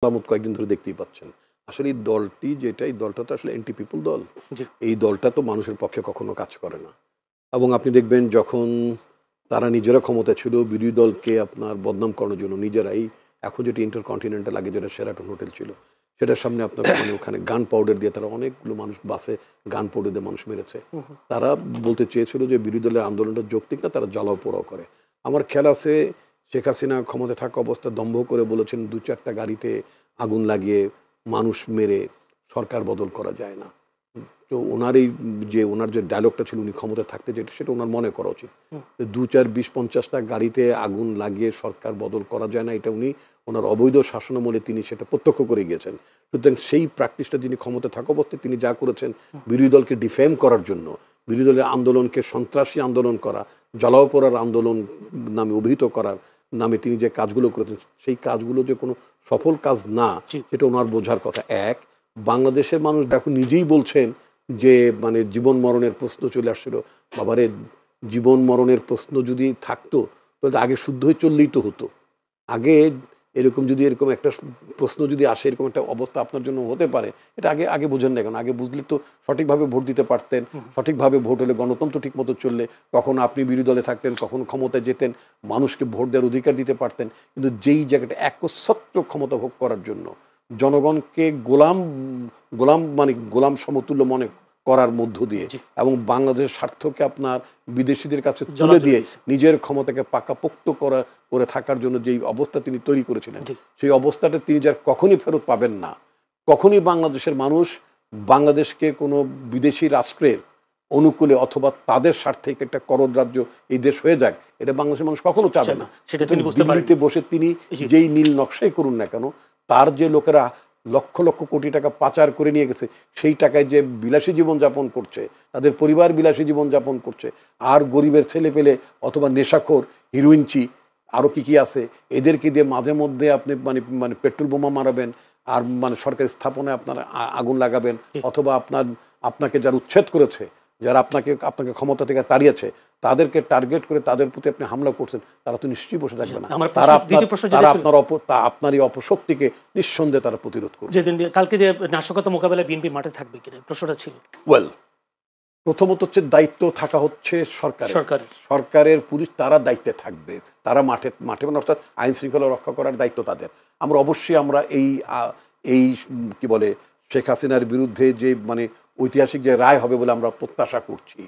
আলামত কয়েকদিন ধরে দেখতেই পাচ্ছেন। আসলে এই দলটি যেটা, এই দলটা তো আসলে অ্যান্টি পিপল দল। জি। এই দলটা তো মানুষের পক্ষে কখনো কাজ করে না। এবং আপনি দেখবেন যখন তারা নিজেরা ক্ষমতায় ছিল, বিরোধী দলকে আপনার বদনাম করানোর জন্য নিজেরাই, এখন যেটা ইন্টারকন্টিনেন্টাল, আগে যেটা শেরাটন হোটেল ছিল, সেটার সামনে আপনার মানে ওখানে গান পাউডার দিয়ে তারা অনেকগুলো মানুষ, বাসে গান পাউডার দিয়ে মানুষ মেরেছে। তারা বলতে চেয়েছিল যে বিরোধী দলের আন্দোলনটা যৌক্তিক না, তারা জ্বালাও পোড়াও করে। আমার খেয়াল আছে শেখ হাসিনা ক্ষমতায় থাকা অবস্থা দম্ভ করে বলেছেন ২-৪টা গাড়িতে আগুন লাগিয়ে মানুষ মেরে সরকার বদল করা যায় না। তো ওনার এই যে ওনার যে ডায়লগটা ছিল উনি ক্ষমতায় থাকতে, যেটা সেটা ওনার মনে করা উচিত। ২-৪-২০-৫০টা গাড়িতে আগুন লাগিয়ে সরকার বদল করা যায় না, এটা উনি ওনার অবৈধ শাসনামলে তিনি সেটা প্রত্যক্ষ করে গিয়েছেন। সুতরাং সেই প্র্যাকটিসটা যিনি ক্ষমতায় থাকা অবস্থায় তিনি যা করেছেন বিরোধী দলকে ডিফেম করার জন্য, বিরোধী দলের আন্দোলনকে সন্ত্রাসী আন্দোলন করা, জ্বালাও পোড়ার আন্দোলন নামে অভিহিত করার নামে তিনি যে কাজগুলো করেছেন, সেই কাজগুলো যে কোনো সফল কাজ না, সেটা ওনার বোঝার কথা। এক, বাংলাদেশের মানুষ এখন নিজেই বলছেন যে মানে জীবন মরণের প্রশ্ন চলে আসছিল। বাবারে, জীবন মরণের প্রশ্ন যদি থাকতো তাহলে আগে শুদ্ধ হয়ে চললেই তো হতো। আগে এরকম যদি এরকম একটা প্রশ্ন যদি আসে, এরকম একটা অবস্থা আপনার জন্য হতে পারে, এটা আগে আগে বোঝেন না কেন? আগে বুঝলে তো সঠিকভাবে ভোট দিতে পারতেন। সঠিকভাবে ভোট হলে গণতন্ত্র ঠিক মতো চললে কখনো আপনি বিরোধী দলে থাকতেন, কখনো ক্ষমতায় যেতেন, মানুষকে ভোট দেওয়ার অধিকার দিতে পারতেন। কিন্তু যেই জায়গাটা একচ্ছত্র ক্ষমতা ভোগ করার জন্য জনগণকে গোলাম গোলাম মানে গোলাম সমতুল্য মনে করার মধ্য দিয়ে এবং বাংলাদেশের স্বার্থকে আপনার বিদেশিদের কাছে তুলে দিয়ে নিজের ক্ষমতাকে পাকাপোক্ত করে থাকার জন্য যেই অবস্থা তিনি তৈরি করেছিলেন, সেই অবস্থাটা তিনি যার কখনই ফেরত পাবেন না। কখনই বাংলাদেশের মানুষ বাংলাদেশকে কোনো বিদেশি রাষ্ট্রের অনুকূলে অথবা তাদের স্বার্থে একটা করদ রাজ্য এই দেশ হয়ে যাক, এটা বাংলাদেশের মানুষ কখনো চাবে না। সেটা তিনি বুঝতে পারেন। দিল্লিতে বসে তিনি যেই নীল নকশাই করুন না কেন, তার যে লোকেরা লক্ষ লক্ষ কোটি টাকা পাচার করে নিয়ে গেছে, সেই টাকায় যে বিলাসী জীবন যাপন করছে, তাদের পরিবার বিলাসী জীবন যাপন করছে, আর গরিবের ছেলে পেলে অথবা নেশাখোর, হিরোইনচি, আরও কি কি আছে, এদেরকে দিয়ে মাঝে মধ্যে আপনি মানে মানে পেট্রোল বোমা মারাবেন, আর মানে সরকারি স্থাপনায় আপনার আগুন লাগাবেন, অথবা আপনাকে যারা উচ্ছেদ করেছে, যারা আপনাকে ক্ষমতা থেকে তাড়িয়েছে, তাদেরকে টার্গেট করে তাদের প্রতি আপনি হামলা করছেন, তারা তো নিশ্চয়ই বসে থাকবে না। তারা আপনার এই অপশক্তিকে নিঃসন্দেহে তারা প্রতিরোধ করবে। যেদিন কালকে যে নাশকতা মোকাবেলায় বিএনপি মাঠে থাকবে কিনা প্রশ্নটা ছিল। ওয়েল, প্রথমত হচ্ছে দায়িত্ব থাকা হচ্ছে সরকারের, পুলিশ তারা দায়িত্বে থাকবে, তারা মাঠে মানে অর্থাৎ আইন শৃঙ্খলা রক্ষা করার দায়িত্ব তাদের। আমরা অবশ্যই আমরা এই কি বলে শেখ হাসিনার বিরুদ্ধে যে মানে ঐতিহাসিক যে রায় হবে বলে আমরা প্রত্যাশা করছি,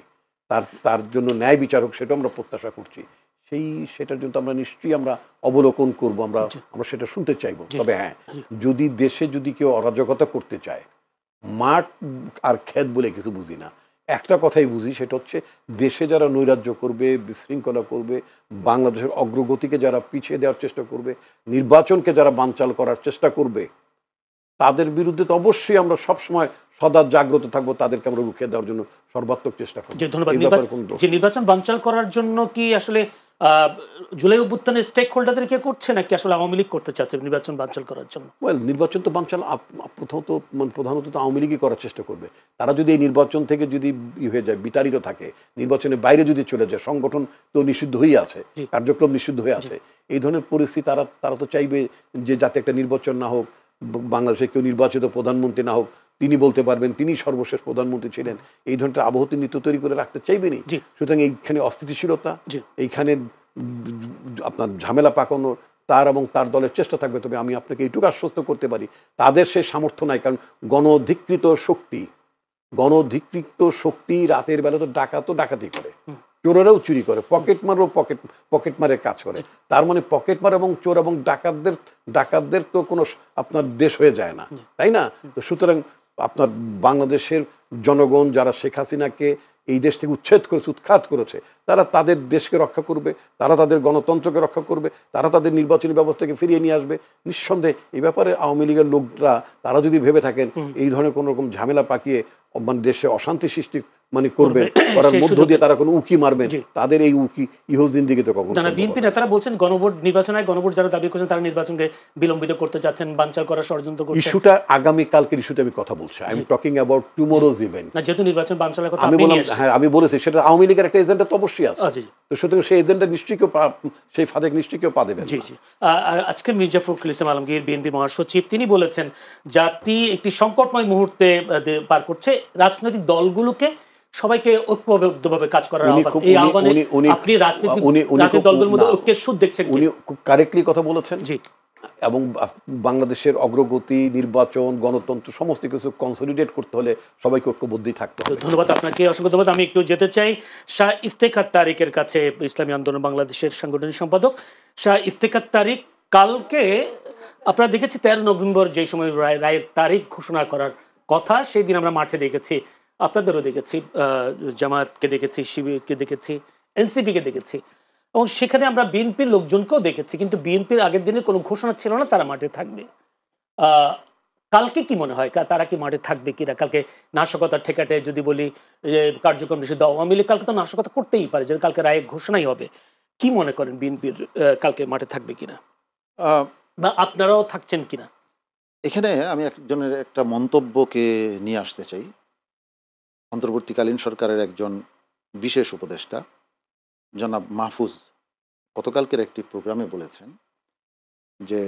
তার জন্য ন্যায় বিচার হোক, সেটা আমরা প্রত্যাশা করছি। সেটার জন্য আমরা নিশ্চয়ই আমরা অবলোকন করব, আমরা সেটা শুনতে চাইব। তবে হ্যাঁ, যদি দেশে যদি কেউ অরাজকতা করতে চায়, মাঠ আর ক্ষেত বলে কিছু বুঝি না, একটা কথাই বুঝি, সেটা হচ্ছে দেশে যারা নৈরাজ্য করবে, বিশৃঙ্খলা করবে, বাংলাদেশের অগ্রগতিকে যারা পিছিয়ে দেওয়ার চেষ্টা করবে, নির্বাচনকে যারা বানচাল করার চেষ্টা করবে, তাদের বিরুদ্ধে তো অবশ্যই আমরা সবসময় সদা জাগ্রত থাকবো, তাদেরকে আমরা রুখে দেওয়ার জন্য সর্বাত্মক চেষ্টা করবো। ধন্যবাদ। নির্বাচন বানচাল করার জন্য কি আসলে জুলাই অভ্যুত্থানের স্টেক হোল্ডারদের কে করছে, নাকি আসলে আওয়ামী লীগ করতে চাচ্ছে নির্বাচন বানচাল করার জন্য? ওয়েল, নির্বাচন তো বানচাল প্রধানত তো আওয়ামী লীগই করার চেষ্টা করবে। তারা যদি এই নির্বাচন থেকে যদি হয়ে যায়, বিতাড়িত থাকে, নির্বাচনের বাইরে যদি চলে যায়, সংগঠন তো নিষিদ্ধ হয়ে আছে, কার্যক্রম নিষিদ্ধ হয়ে আছে, এই ধরনের পরিস্থিতি তারা তো চাইবে যে যাতে একটা নির্বাচন না হোক, বাংলাদেশে কেউ নির্বাচিত প্রধানমন্ত্রী না হোক, তিনি বলতে পারবেন তিনি সর্বশেষ প্রধানমন্ত্রী ছিলেন, এই ধরনের আবহতি নীতি তৈরি করে রাখতে চাইবেনি। সুতরাং এইখানে অস্থিতিশীলতা, এইখানে আপনার ঝামেলা পাকানো তার এবং তার দলের চেষ্টা থাকবে। তবে আমি আপনাকে এইটুকু আশ্বস্ত করতে পারি, তাদের সে সামর্থ্য নাই। কারণ গণধিকৃত শক্তি রাতের বেলা তো ডাকাতি করে, চোরেরাও চুরি করে, পকেটমারের কাজ করে। তার মানে পকেটমার এবং চোর এবং ডাকাতদের তো কোনো আপনার দেশ হয়ে যায় না, তাই না? সুতরাং আপনার বাংলাদেশের জনগণ যারা শেখ হাসিনাকে এই দেশ থেকে উৎখাত করেছে, তারা তাদের দেশকে রক্ষা করবে, তারা তাদের গণতন্ত্রকে রক্ষা করবে, তারা তাদের নির্বাচনী ব্যবস্থাকে ফিরিয়ে নিয়ে আসবে। নিঃসন্দেহে এই ব্যাপারে আওয়ামী লীগের লোকরা তারা যদি ভেবে থাকেন এই ধরনের কোনো রকম ঝামেলা পাকিয়ে মানে দেশে অশান্তি সৃষ্টি মানে করবেন, করার মধ্য দিয়ে তারা কোনো উকি মারবেন, তাদের এই উকি ইহজিন্দিগিতে কখনো। বিএনপি নেতারা বলছেন গণভোট যারা দাবি করছেন তারা নির্বাচনকে বিলম্বিত করতে যাচ্ছেন, বানচাল করার ষড়যন্ত্র করছেন। ইস্যুটা আগামী কালকের ইস্যুতে আমি কথা বলছি। I am talking about tomorrow's event. না, যেহেতু নির্বাচন বানচালের কথা আমি বলেছি, সেটা আওয়ামী লীগের একটা এজেন্ডা তো অবশ্যই আছে। তো সুতরাং সেই এজেন্ডা নিশ্চয়ই কেউ সেই ফাঁদে নিশ্চয়ই কেউ পা দেবেন। জি জি। আর আজকে মির্জা ফখরুল ইসলাম আলমগীর বিএনপি মহাসচিব তিনি বলেছেন জাতি একটি সংকটময় মুহূর্তে পার করছে, রাজনৈতিক দলগুলোকে সবাইকে ঐক্যবদ্ধভাবে কাজ করার আহ্বান। এই আহ্বানে আপনি রাজনৈতিক দলগুলোর মধ্যে ঐক্যের সুদ দেখছেন? উনি খুব কারেক্টলি কথা বলেছেন। জি। এবং বাংলাদেশের অগ্রগতি, নির্বাচন, গণতন্ত্র সমস্ত কিছু কনসলিডেট করতে হলে সবাইকে ঐক্যবদ্ধই থাকতে হবে। ধন্যবাদ আপনাকে, অসংখ্য ধন্যবাদ। আমি একটু যেতে চাই শাহ ইফতেখার তারিকের কাছে, ইসলামী আন্দোলন বাংলাদেশের সাংগঠনিক সম্পাদক। শাহ ইফতেখার তারিক, কালকে আপনারা দেখেছি 13 নভেম্বর যে সময় রায়ের তারিখ ঘোষণা করার কথা, সেই দিন আমরা মাঠে দেখেছি, আপনাদেরও দেখেছি, জামায়াতকে দেখেছি, শিবিরকে দেখেছি, এনসিপিকে দেখেছি, এবং সেখানে আমরা বিএনপির লোকজনকেও দেখেছি, কিন্তু বিএনপির আগের দিনে কোনো ঘোষণা ছিল না তারা মাঠে থাকবে। কালকে কি মনে হয় তারা কি মাঠে থাকবে কিনা? কালকে নাশকতা ঠেকাটে যদি বলি কার্যক্রম নিষিদ্ধ, আওয়ামী লীগ কালকে তো নাশকতা করতেই পারে, যে কালকে রায়ের ঘোষণাই হবে। কি মনে করেন বিএনপির কালকে মাঠে থাকবে কিনা, বা আপনারাও থাকছেন কিনা? এখানে আমি একজনের একটা মন্তব্যকে নিয়ে আসতে চাই। অন্তর্বর্তীকালীন সরকারের একজন বিশেষ উপদেষ্টা জনাব মাহফুজ গতকালকের একটি প্রোগ্রামে বলেছেন যে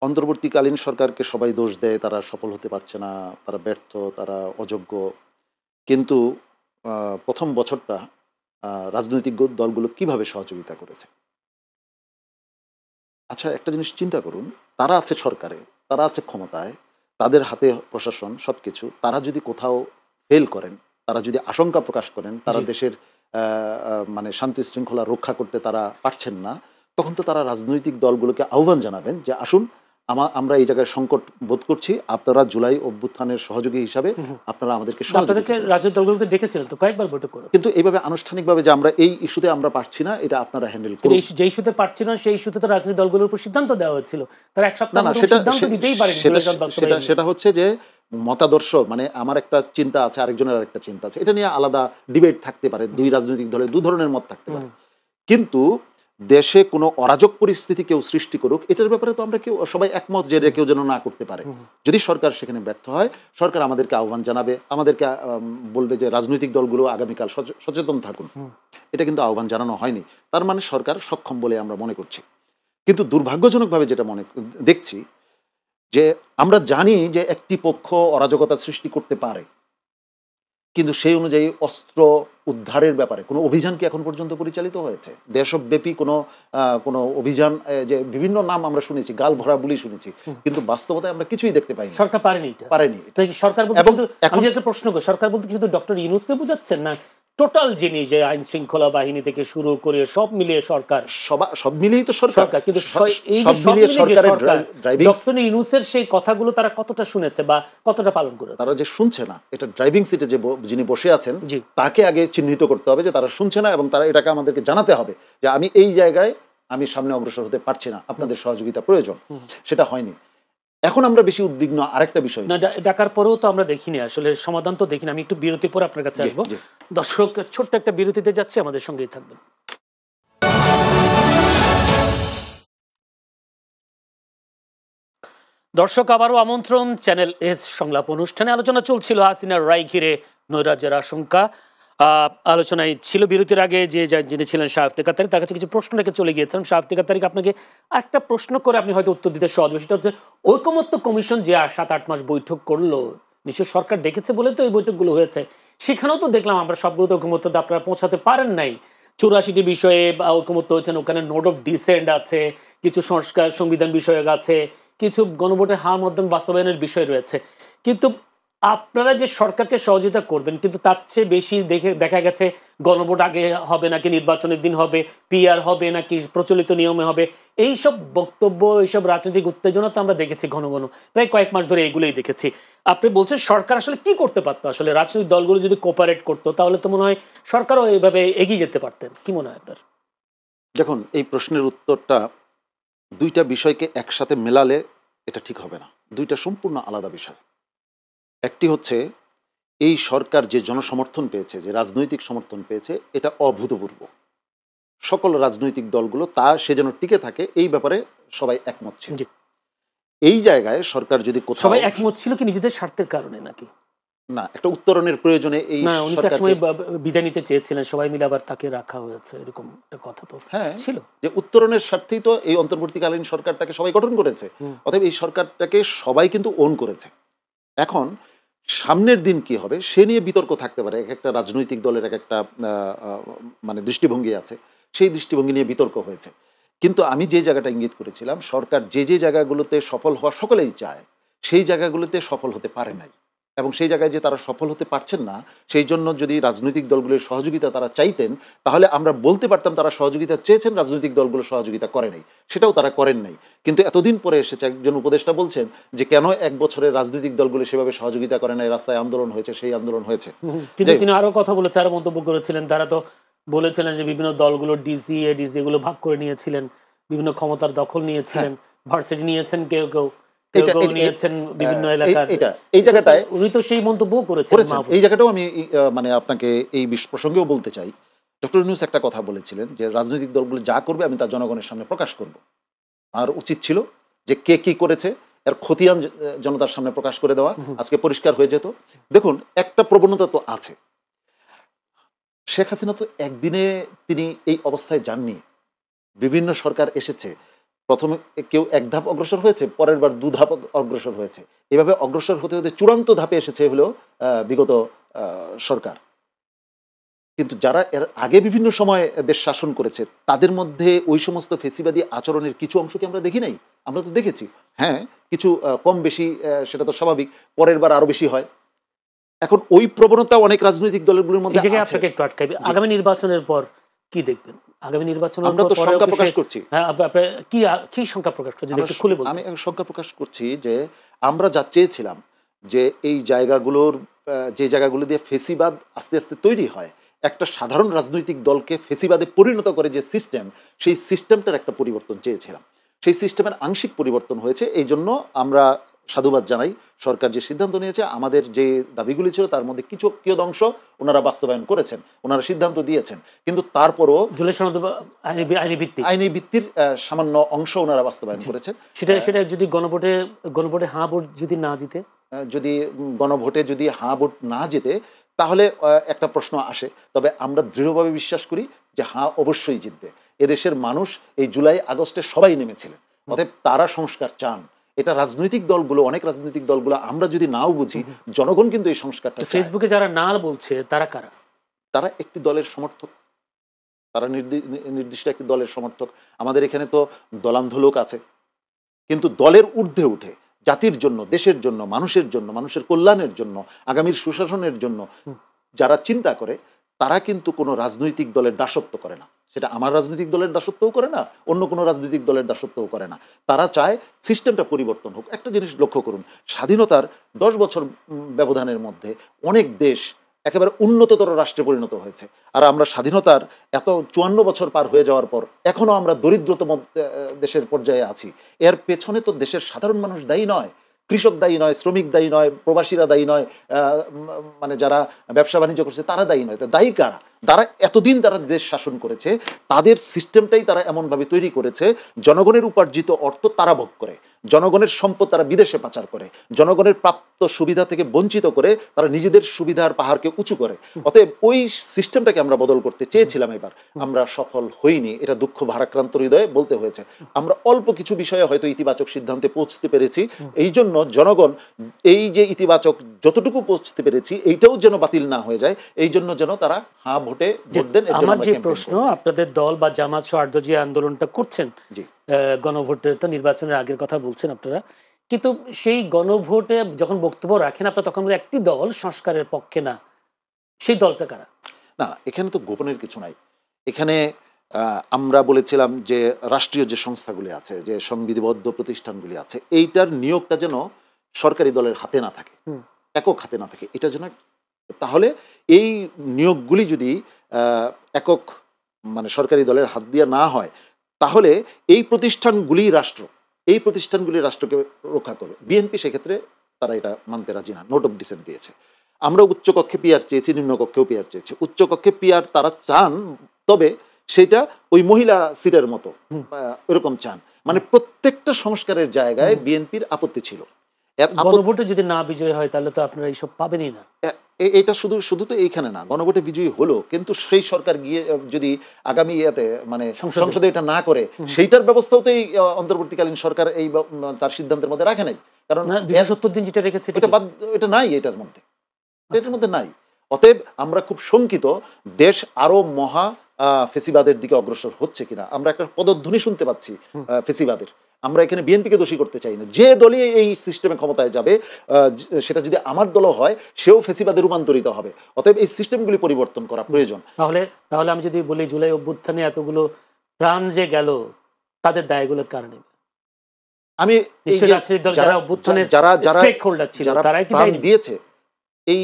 অন্তর্বর্তীকালীন সরকারকে সবাই দোষ দেয়, তারা সফল হতে পারছে না, তারা ব্যর্থ, তারা অযোগ্য, কিন্তু প্রথম বছরটা রাজনৈতিক দলগুলো কিভাবে সহযোগিতা করেছে। আচ্ছা, একটা জিনিস চিন্তা করুন, তারা আছে সরকারে, তারা আছে ক্ষমতায়, তাদের হাতে প্রশাসন সবকিছু, তারা যদি কোথাও ফেল করেন, তারা যদি আশঙ্কা প্রকাশ করেন তারা দেশের মানে শান্তি শৃঙ্খলা রক্ষা করতে তারা পারছেন না, তখন তো তারা রাজনৈতিক দলগুলোকে আহ্বান জানাবেন যে আসুন, আমরা এই জায়গায় সংকট বোধ করছি, আপনারা জুলাই অভ্যুত্থানের সহযোগী হিসাবে আপনারা আমাদেরকে রাজনৈতিক দলগুলোকে ডেকেছিলেন তো কয়েকবার বৈঠক করে, কিন্তু এইভাবে আনুষ্ঠানিকভাবে যে আমরা এই ইস্যুতে আমরা পারছি না, এটা আপনারা হ্যান্ডেল করুন। যে ইস্যুতে পারছি না সেই ইস্যুতে তো রাজনৈতিক দলগুলোর উপর সিদ্ধান্ত দেওয়া হয়েছিল, তারা এক সপ্তাহ সিদ্ধান্ত দিতেই পারেনি। সেটা হচ্ছে যে মতাদর্শ, মানে আমার একটা চিন্তা আছে, আরেকজনের আরেকটা চিন্তা আছে, এটা নিয়ে আলাদা ডিবেট থাকতে পারে, দুই রাজনৈতিক দলের দু ধরনের মত থাকতে পারে, কিন্তু দেশে কোনো অরাজক পরিস্থিতি কেউ সৃষ্টি করুক এটার ব্যাপারে তো আমরা কেউ সবাই একমত যে কেউ যেন না করতে পারে। যদি সরকার সেখানে ব্যর্থ হয়, সরকার আমাদেরকে আহ্বান জানাবে, আমাদেরকে বলবে যে রাজনৈতিক দলগুলো আগামীকাল সচেতন থাকুন। এটা কিন্তু আহ্বান জানানো হয়নি, তার মানে সরকার সক্ষম বলে আমরা মনে করছি। কিন্তু দুর্ভাগ্যজনকভাবে যেটা দেখছি যে আমরা জানি যে একটি পক্ষ অরাজকতা সৃষ্টি করতে পারে, কিন্তু সেই অনুযায়ী অস্ত্র উদ্ধারের ব্যাপারে কোনো অভিযান কি এখন পর্যন্ত পরিচালিত হয়েছে? দেশব্যাপী কোনো অভিযান, যে বিভিন্ন নাম আমরা শুনেছি, গাল ভরা বলি শুনেছি, কিন্তু বাস্তবতায় আমরা কিছুই দেখতে পাইনি। সরকার পারেনি। সরকার বলতে আমি একটা প্রশ্ন করি, সরকার বলতে শুধু ডক্টর ইউনূসকে বুঝাচ্ছেন না, টোটাল যিনি যে আইন শৃঙ্খলা বাহিনী থেকে শুরু করে সব মিলিয়ে সরকার, সব মিলিয়েই তো সরকার, কিন্তু এই যে সব মিলিয়ে সরকার, ডক্টর ইউনূসের সেই কথাগুলো তারা কতটা শুনেছে বা কতটা পালন করেছে? তারা যে শুনছে না, এটা ড্রাইভিং সিটে যে যিনি বসে আছেন তাকে আগে চিহ্নিত করতে হবে যে তারা শুনছে না, এবং তারা এটাকে আমাদেরকে জানাতে হবে যে আমি এই জায়গায় আমি সামনে অগ্রসর হতে পারছি না, আপনাদের সহযোগিতা প্রয়োজন। সেটা হয়নি। এখন আমরা বেশি উদ্বিগ্ন আরেকটা বিষয়, ডাকার পরেও তো আমরা দেখিনি আসলে সমাধান তো দেখিনি। আমি একটু বিরতির পরে আপনার কাছে আসবো। দর্শক, ছোট্ট একটা বিরতিতে যাচ্ছি, আমাদের সঙ্গেই থাকবেন। দর্শক, আবারও আমন্ত্রণ চ্যানেল এস সংলাপ অনুষ্ঠানে। আলোচনা চলছিল হাসিনার রায় ঘিরে নৈরাজ্যের আশঙ্কা। আলোচনায় ছিল বিরতির আগে যিনি ছিলেন শাহ ইফতেখার তারিক, তার কাছে কিছু প্রশ্ন রেখে চলে গিয়েছিলাম। শাহ ইফতেখার তারিক, আপনাকে একটা প্রশ্ন করে আপনি হয়তো উত্তর দিতে সহজ। সেটা হচ্ছে ঐকমত্য কমিশন যে 7-8 মাস বৈঠক করলো, নিশ্চয় সরকার ডেকেছে বলে তো এই বৈঠকগুলো হয়েছে, সেখানেও তো দেখলাম আমরা সবগুলো তো ঐকমত্যতে আপনারা পৌঁছাতে পারেন নাই। 84টি বিষয়ে ঐকমত্য হয়েছেন, ওখানে নোট অফ ডিসেন্ট আছে, কিছু সংস্কার সংবিধান বিষয়ক আছে, কিছু গণভোটের হার মাধ্যমে বাস্তবায়নের বিষয় রয়েছে। কিন্তু আপনারা যে সরকারকে সহযোগিতা করবেন, কিন্তু তার চেয়ে বেশি দেখা গেছে গণভোট আগে হবে নাকি নির্বাচনের দিন হবে, পিআর হবে নাকি প্রচলিত নিয়মে হবে, এইসব বক্তব্য, এইসব রাজনৈতিক উত্তেজনা তো আমরা দেখেছি ঘন ঘন, প্রায় কয়েক মাস ধরে এগুলোই দেখেছি। আপনি বলছেন সরকার আসলে কি করতে পারতো? আসলে রাজনৈতিক দলগুলো যদি কোঅপারেট করতো তাহলে তো মনে হয় সরকারও এইভাবে এগিয়ে যেতে পারতেন। কি মনে হয় আপনার? দেখুন, এই প্রশ্নের উত্তরটা দুইটা বিষয়কে একসাথে মেলালে এটা ঠিক হবে না, দুইটা সম্পূর্ণ আলাদা বিষয়। একটি হচ্ছে এই সরকার যে জনসমর্থন পেয়েছে, যে রাজনৈতিক সমর্থন পেয়েছে, এটা অভূতপূর্ব। সকল রাজনৈতিক দলগুলো সে যেন টিকে থাকে এই ব্যাপারে সবাই একমত ছিল। জি। এই জায়গায় সরকার যদি সবাই একমত ছিল কি নিজেদের স্বার্থের কারণে নাকি? না, একটা উত্তরণের প্রয়োজনে এই না, উনি তো একসময় বিদায় নিতে চেয়েছিলেন, সবাই মিলে আবার তাকে রাখা হয়েছে, এরকম একটা কথা তো ছিল। যে উত্তরণের স্বার্থেই তো এই অন্তর্বর্তীকালীন সরকারটাকে সবাই গঠন করেছে, অতএব এই সরকারটাকে সবাই কিন্তু ওন করেছে। এখন সামনের দিন কি হবে সে নিয়ে বিতর্ক থাকতে পারে, এক একটা রাজনৈতিক দলের এক একটা মানে দৃষ্টিভঙ্গি আছে, সেই দৃষ্টিভঙ্গি নিয়ে বিতর্ক হয়েছে। কিন্তু আমি যে জায়গাটা ইঙ্গিত করেছিলাম, সরকার যে যে জায়গাগুলোতে সফল হওয়া সকলেই চায়, সেই জায়গাগুলোতে সফল হতে পারে নাই, এবং সেই জায়গায় যে তারা সফল হতে পারছেন না, সেই জন্য যদি রাজনৈতিক দলগুলোর সহযোগিতা তারা চাইতেন, তাহলে আমরা বলতে পারতাম তারা সহযোগিতা চেয়েছেন, রাজনৈতিক দলগুলো সহযোগিতা করে নাই, সেটাও তারা করেন নাই। কিন্তু এতদিন পরে এসেছে একজন উপদেষ্টা বলছেন যে কেন 1 বছরের রাজনৈতিক দলগুলো সেভাবে সহযোগিতা করে নাই, রাস্তায় আন্দোলন হয়েছে, সেই আন্দোলন হয়েছে। কিন্তু তিনি আরো কথা বলেছেন, আরো মন্তব্য করেছিলেন, তারা তো বলেছিলেন যে বিভিন্ন দলগুলো ডিসি এডিসি এগুলো ভাগ করে নিয়েছিলেন, বিভিন্ন ক্ষমতার দখল নিয়েছিলেন, ভার্সিটি নিয়েছেন কেউ কেউ, নিয়েছেন বিভিন্ন এলাকার। এই জায়গাটায় উনি তো সেই মন্তব্য করেছেন। এই জায়গাটাও আমি মানে আপনাকে এই প্রসঙ্গেও বলতে চাই, ডক্টর ইউনূস একটা কথা বলেছিলেন যে রাজনৈতিক দলগুলো যা করবে আমি তা জনগণের সামনে প্রকাশ করব। আর উচিত ছিল যে কে কি করেছে এর খতিয়ান জনতার সামনে প্রকাশ করে দেওয়া, আজকে পরিষ্কার হয়ে যেত। দেখুন, একটা প্রবণতা তো আছে, শেখ হাসিনা তো একদিনে তিনি এই অবস্থায় যাননি, বিভিন্ন সরকার এসেছে, প্রথমে কেউ 1 ধাপ অগ্রসর হয়েছে, পরের বার 2 ধাপ অগ্রসর হয়েছে, এভাবে অগ্রসর হতে হতে চূড়ান্ত ধাপে এসেছে হলো বিগত সরকার। কিন্তু যারা এর আগে বিভিন্ন সময় দেশ শাসন করেছে তাদের মধ্যে ওই সমস্ত ফেসিবাদী আচরণের কিছু অংশকে আমরা দেখি নাই, আমরা তো দেখেছি। হ্যাঁ, কিছু কম বেশি, সেটা তো স্বাভাবিক, পরের বার আরো বেশি হয়। এখন ওই প্রবণতা অনেক রাজনৈতিক দলগুলোর মধ্যে আছে। আপনাকে একটু আটকাই, আগামী নির্বাচনের পর কি দেখবেন? আগামী নির্বাচনের আমরা তো সংখ্যা প্রকাশ করছি। হ্যাঁ, আপনি কি সংখ্যা প্রকাশ করছেন যদি একটু খুলে বলুন। আমি সংখ্যা প্রকাশ করছি যে আমরা যা চেয়েছিলাম যে এই জায়গাগুলোর, যে জায়গাগুলো দিয়ে ফেসিবাদ আস্তে আস্তে তৈরি হয়, একটা সাধারণ রাজনৈতিক দলকে ফেসিবাদে পরিণত করে যে সিস্টেম, সেই সিস্টেমটার একটা পরিবর্তন চেয়েছিলাম। সেই সিস্টেমের আংশিক পরিবর্তন হয়েছে, এই জন্য আমরা সাধুবাদ জানাই সরকার যে সিদ্ধান্ত নিয়েছে। আমাদের যে দাবিগুলি ছিল তার মধ্যে কিছু অংশ ওনারা বাস্তবায়ন করেছেন, ওনারা সিদ্ধান্ত দিয়েছেন, কিন্তু তারপরও আইনি ভিত্তির সামান্য অংশ ওনারা বাস্তবায়ন করেছেন। সেটা যদি গণভোটে হাঁ ভোট যদি না জিতে, যদি গণভোটে যদি হাঁ ভোট না জিতে, তাহলে একটা প্রশ্ন আসে। তবে আমরা দৃঢ়ভাবে বিশ্বাস করি যে হাঁ অবশ্যই জিতবে। এদেশের মানুষ এই জুলাই আগস্টে সবাই নেমেছিলেন, অতএব তারা সংস্কার চান। এটা রাজনৈতিক দলগুলো, অনেক রাজনৈতিক দলগুলো আমরা যদি নাও বুঝি, জনগণ কিন্তু এই সংস্কারটা চায়। ফেসবুকে যারা না বলছে তারা কারা? তারা একটি দলের সমর্থক, তারা নির্দিষ্ট একটি দলের সমর্থক। আমাদের এখানে তো দলান্ধ লোক আছে, কিন্তু দলের ঊর্ধ্বে উঠে জাতির জন্য, দেশের জন্য, মানুষের কল্যাণের জন্য, আগামীর সুশাসনের জন্য যারা চিন্তা করে, তারা কিন্তু কোনো রাজনৈতিক দলের দাসত্ব করে না। সেটা আমার রাজনৈতিক দলের দাসত্বও করে না, অন্য কোনো রাজনৈতিক দলের দাসত্বও করে না। তারা চায় সিস্টেমটা পরিবর্তন হোক। একটা জিনিস লক্ষ্য করুন, স্বাধীনতার 10 বছর ব্যবধানের মধ্যে অনেক দেশ একেবারে উন্নততর রাষ্ট্রে পরিণত হয়েছে, আর আমরা স্বাধীনতার এত 54 বছর পার হয়ে যাওয়ার পর এখনো আমরা দরিদ্রতম দেশের পর্যায়ে আছি। এর পেছনে তো দেশের সাধারণ মানুষ দায়ী নয়, কৃষক দায়ী নয়, শ্রমিক দায়ী নয়, প্রবাসীরা দায়ী নয়, মানে যারা ব্যবসা বাণিজ্য করছে তারা দায়ী নয়। দায়ী কারা? তারা এতদিন তারা দেশ শাসন করেছে, তাদের সিস্টেমটাই তারা এমনভাবে তৈরি করেছে, জনগণের উপার্জিত অর্থ তারা ভোগ করে, জনগণের সম্পদ তারা বিদেশে পাচার করে, জনগণের প্রাপ্ত সুবিধা থেকে বঞ্চিত করে তারা নিজেদের সুবিধার পাহাড়কে উঁচু করে। অতএব ওই সিস্টেমটাকে আমরা বদল করতে চেয়েছিলাম, এবার আমরা সফল হইনি, এটা দুঃখ ভারাক্রান্ত হৃদয়ে বলতে হয়েছে। আমরা অল্প কিছু বিষয়ে হয়তো ইতিবাচক সিদ্ধান্তে পৌঁছতে পেরেছি, এই জন্য জনগণ এই যে ইতিবাচক যতটুকু পৌঁছতে পেরেছি এইটাও যেন বাতিল না হয়ে যায়, এই জন্য যেন তারা হ্যাঁ ভোটে ভোট দেন। আমার যে প্রশ্ন, আপনাদের দল বা জামাত সহ যে আন্দোলনটা করছেন, গণভোটে তো নির্বাচনের আগের কথা বলছেন আপনারা, কিন্তু সেই গণভোটে যখন বক্তব্য রাখেন আপনারা, তখন একটি দল সংস্কারের পক্ষে না, সেই দলটা কারা? না, এখানে তো গোপনের কিছু নাই। এখানে আমরা বলেছিলাম যে রাষ্ট্রীয় যে সংস্থাগুলি আছে, যে সংবিধিবদ্ধ প্রতিষ্ঠানগুলি আছে, এইটার নিয়োগটা যেন সরকারি দলের হাতে না থাকে, একক হাতে না থাকে, এটা যেন, তাহলে এই নিয়োগগুলি যদি একক মানে সরকারি দলের হাত দিয়ে না হয়, তাহলে এই প্রতিষ্ঠানগুলি রাষ্ট্রকে রক্ষা করবে। বিএনপি সেক্ষেত্রে তারা এটা মানতে রাজি না, নোট অফ ডিসেন্ট দিয়েছে। আমরা উচ্চকক্ষে পিআর চেয়েছি, নিম্নকক্ষেও পিআর চেয়েছি। উচ্চকক্ষে পিআর তারা চান, তবে সেটা ওই মহিলা সিটের মতো এরকম চান, মানে প্রত্যেকটা সংস্কারের জায়গায় বিএনপির আপত্তি ছিল। গণভোটে যদি না বিজয় হয় তাহলে তো আপনারা এইসব পাবেনই না। এটা শুধু তো এইখানে না, গণভোটে বিজয়ী হলো কিন্তু সেই সরকার গিয়ে যদি আগামী মানে সংসদে এটা না করে, সেইটার ব্যবস্থাও তো এই অন্তর্বর্তীকালীন সরকার এই তার সিদ্ধান্তের মধ্যে রাখে নাই। কারণ 270 দিন যেটা রেখেছে এটা নাই, এটার মধ্যে নাই। অতএব আমরা খুব শঙ্কিত, দেশ আরো মহা ফেসিবাদের দিকে অগ্রসর হচ্ছে কিনা। আমরা একটা পদধ্বনি শুনতে পাচ্ছি ফেসিবাদের। আমরা এখানে বিএনপিকে দোষী করতে চাই না, যে দলই এই সিস্টেমে ক্ষমতায় যাবে সেটা যদি আমার দলও হয় সেও ফেসিবাদে রূপান্তরিত হবে। অতএব এই সিস্টেমগুলি পরিবর্তন করা প্রয়োজন। তাহলে আমি যদি বলি জুলাই অভ্যুত্থানে এতগুলো প্রাণ যে গেল তাদের দায়গুলোর কারণে আমি যারা অভ্যুত্থানের স্টেক হোল্ডার ছিল তারাই কি দায়ী দিয়েছে এই